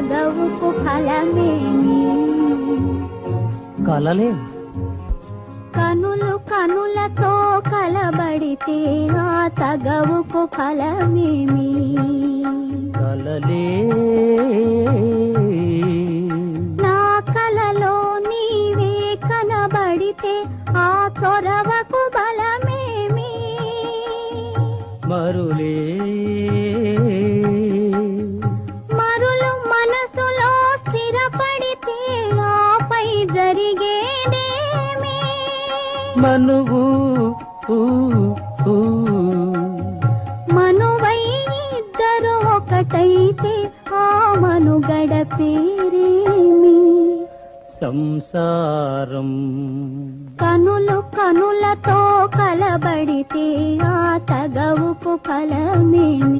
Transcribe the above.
తగవుకు ఫలమేమి? కలలే కనులు కనులతో కలబడితే ఆ తగవుకు ఫలమేమి? కలలే నా కలలో నీవే కనబడితే ఆ చొరవకు బలమేమి? మరులే మరులు మనసులో స్థిరపడితే ఆపై జరిగేదేమి? మనువు మనువై ఇద్దరు ఒకటైతే ఆ మనుగడ పేరేమి? సంసారం కనులు కనులతో కలబడితే ఆ తగవుకు ఫలమే?